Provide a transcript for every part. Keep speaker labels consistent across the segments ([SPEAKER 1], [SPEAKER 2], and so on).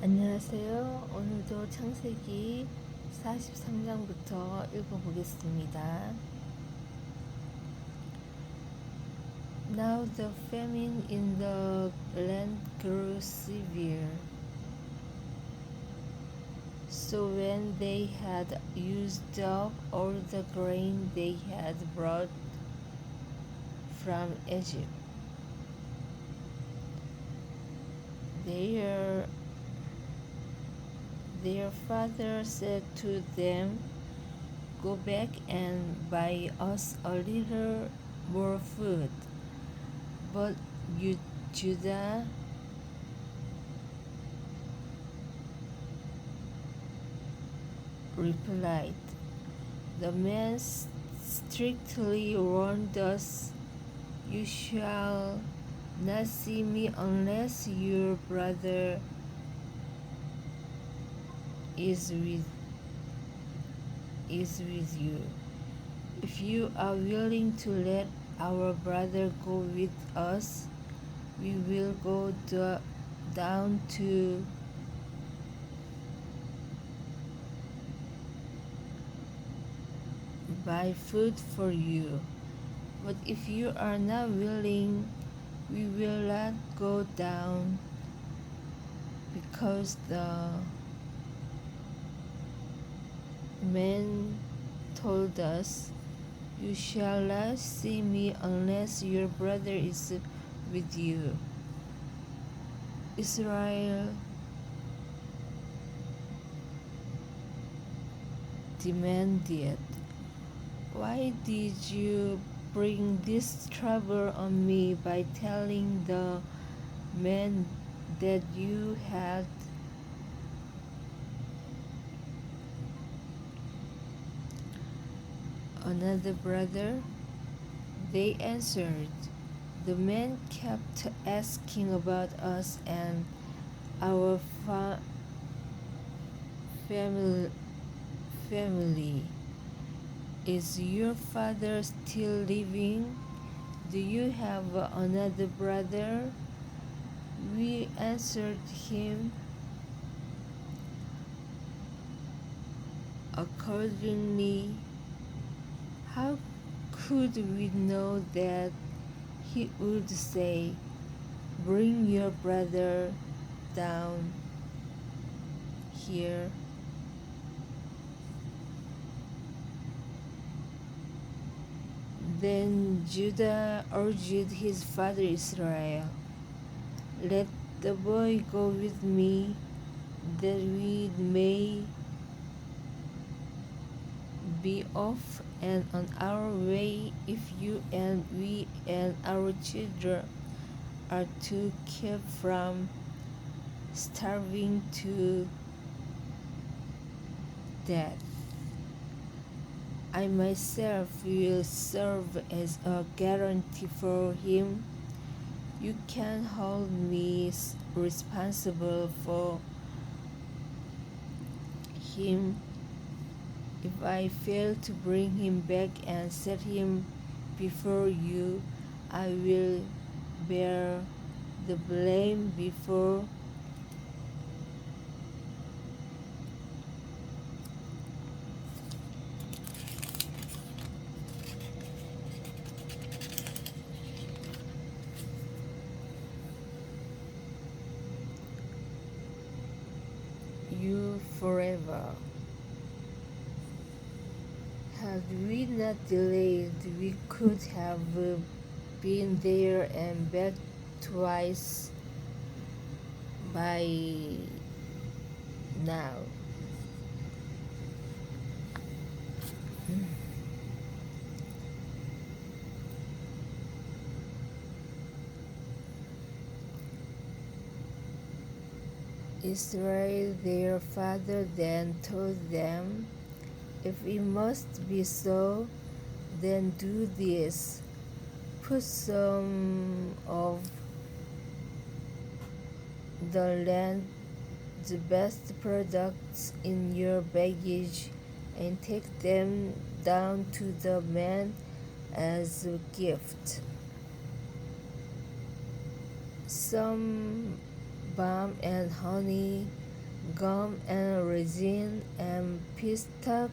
[SPEAKER 1] 안녕하세요. 오늘도 창세기 43장부터 읽어보겠습니다. Now the famine in the land grew severe. So when they had used up all the grain they had brought from Egypt, their father said to them, "Go back and buy us a little more food." But Judah replied, "The man strictly warned us, 'You shall not see me unless your brother is with you. If you are willing to let our brother go with us, we will go down to buy food for you. But if you are not willing, we will not go down, because the man told us, 'You shall not see me unless your brother is with you.'" Israel demanded, "Why did you bring this trouble on me by telling the man that you had another brother?" They answered, "The man kept asking about us and our family. Is your father still living? Do you have another brother?" We answered him, accordingly. How could we know that he would say, "Bring your brother down here"? Then Judah urged his father Israel, "Let the boy go with me, that we may be off and on our way if you and we and our children are to keep from starving to death. I myself will serve as a guarantee for him. You can hold me responsible for him. If I fail to bring him back and set him before you, I will bear the blame before you forever." Had we not delayed, we could have been there and back twice by now. Israel, their father, then told them, "If it must be so, then do this. Put some of the land's best products in your baggage and take them down to the man as a gift. Some balm and honey, gum and resin and pistachios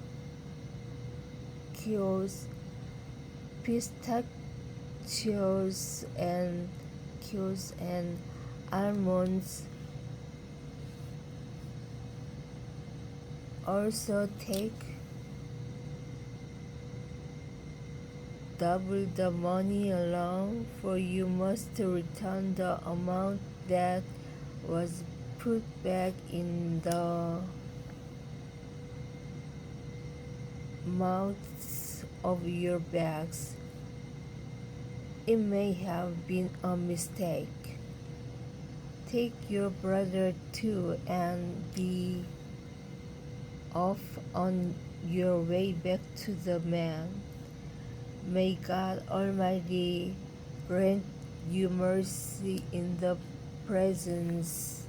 [SPEAKER 1] and cues and almonds. Also take double the money along, for you must return the amount that was put back in the mouths of your bags. It may have been a mistake. Take your brother too and be off on your way back to the man. May God Almighty grant you mercy in the presence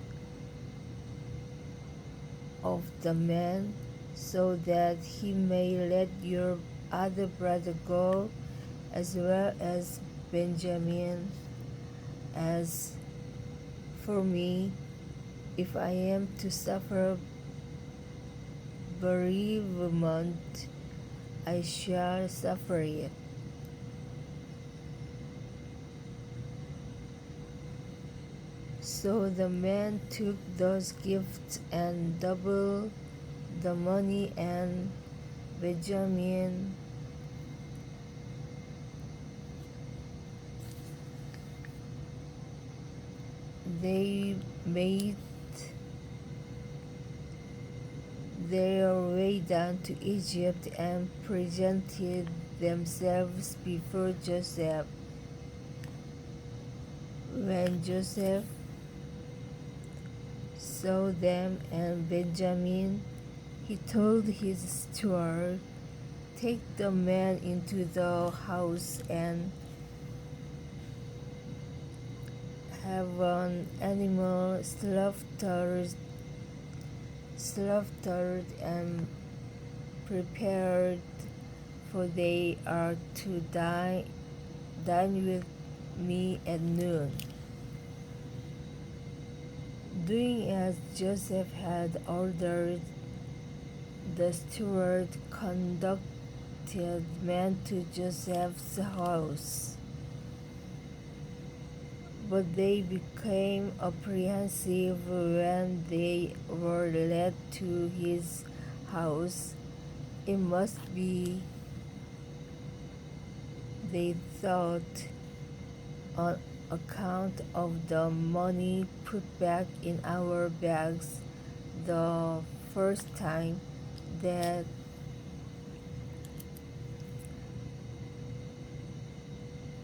[SPEAKER 1] of the man, so that he may let your other brother go, as well as Benjamin. As for me, if I am to suffer bereavement, I shall suffer it. So the man took those gifts and doubled the money, and Benjamin they made their way down to Egypt and presented themselves before Joseph. When Joseph saw them and Benjamin, he told his steward, "Take the man into the house and have an animal slaughtered and prepared, for they are to dine with me at noon." Doing as Joseph had ordered, the steward conducted men to Joseph's house. But they became apprehensive when they were led to his house. It must be, they thought, on account of the money put back in our bags the first time, that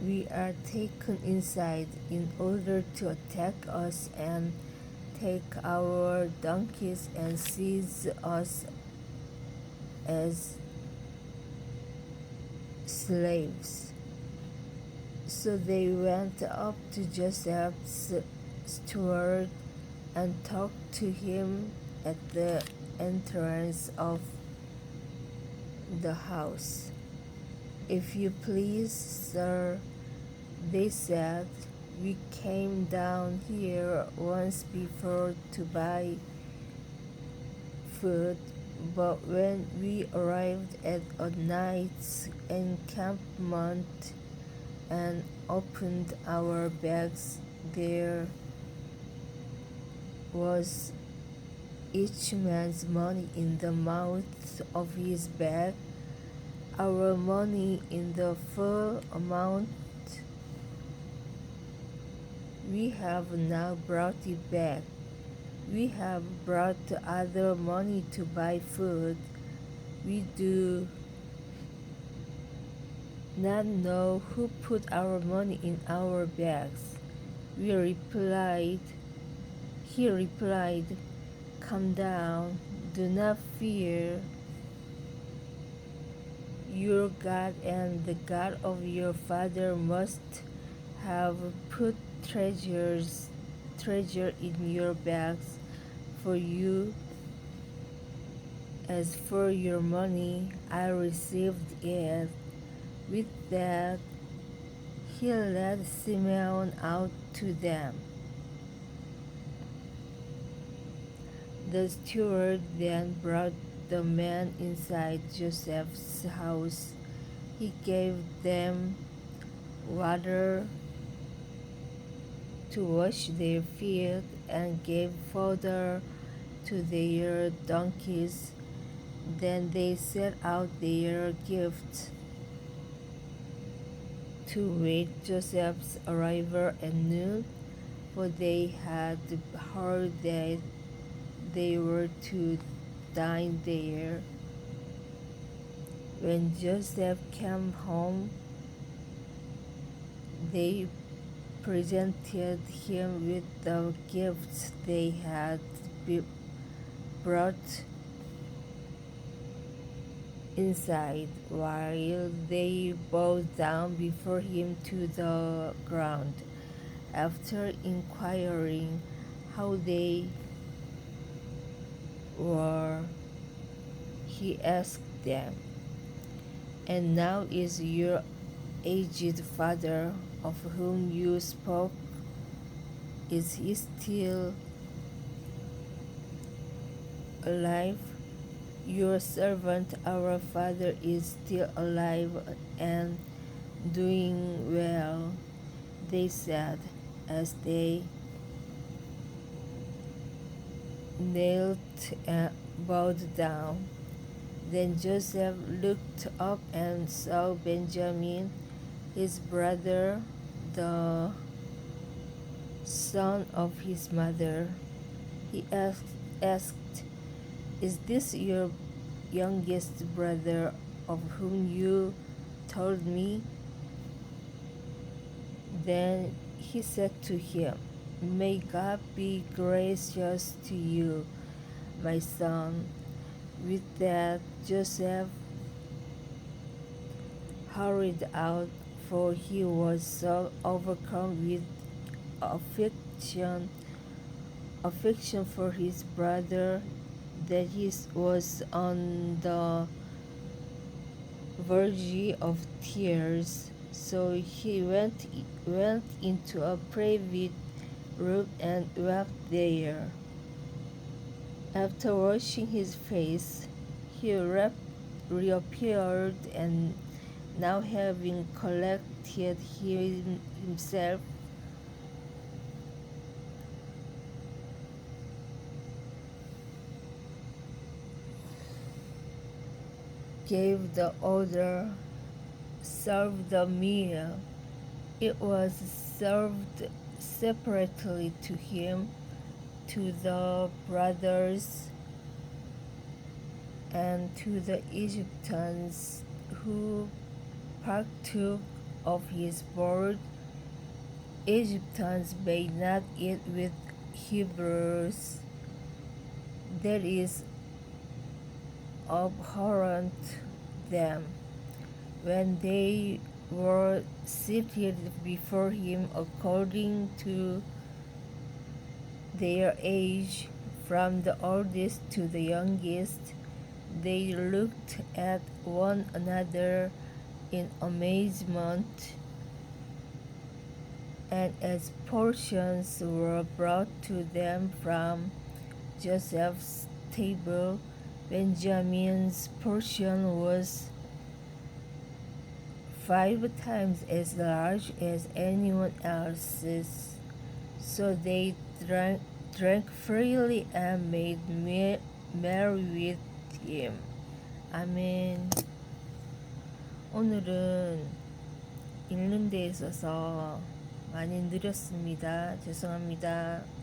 [SPEAKER 1] we are taken inside in order to attack us and take our donkeys and seize us as slaves. So they went up to Joseph's steward and talked to him at the entrance of the house. "If you please, sir," they said, "we came down here once before to buy food, but when we arrived at a night's encampment and opened our bags, there was each man's money in the mouth of his bag, our money in the full amount. We have now brought it back. We have brought the other money to buy food. We do not know who put our money in our bags." He replied, "Come down, do not fear. Your God and the God of your father must have put treasure in your bags for you. As for your money, I received it." With that, he led Simeon out to them. The steward then brought the men inside Joseph's house. He gave them water to wash their feet and gave fodder to their donkeys. Then they set out their gifts to wait Joseph's arrival at noon, for they had heard that they were to dine there. When Joseph came home, they presented him with the gifts they had brought inside, while they bowed down before him to the ground. After inquiring how they were, he asked them, "And now is your aged father, of whom you spoke, is he still alive?" "Your servant, our father, is still alive and doing well," they said, as they knelt and bowed down. Then Joseph looked up and saw Benjamin, his brother, the son of his mother. He asked, "Is this your youngest brother of whom you told me?" Then he said to him, "May God be gracious to you, my son." With that, Joseph hurried out, for he was so overcome with affection for his brother that he was on the verge of tears. So he went into a private room and wept there. After washing his face, he reappeared, and now having collected himself, gave the order, "Serve the meal." It was served separately to him, to the brothers, and to the Egyptians who partook of his board. Egyptians may not eat with Hebrews. That is abhorrent to them. When they were seated before him according to their age, from the oldest to the youngest, they looked at one another in amazement. And as portions were brought to them from Joseph's table, Benjamin's portion was 5 times as large as anyone else's. So they drank freely and made merry with him. 아멘. 오늘은 읽는 데 있어서 많이 느렸습니다. 죄송합니다.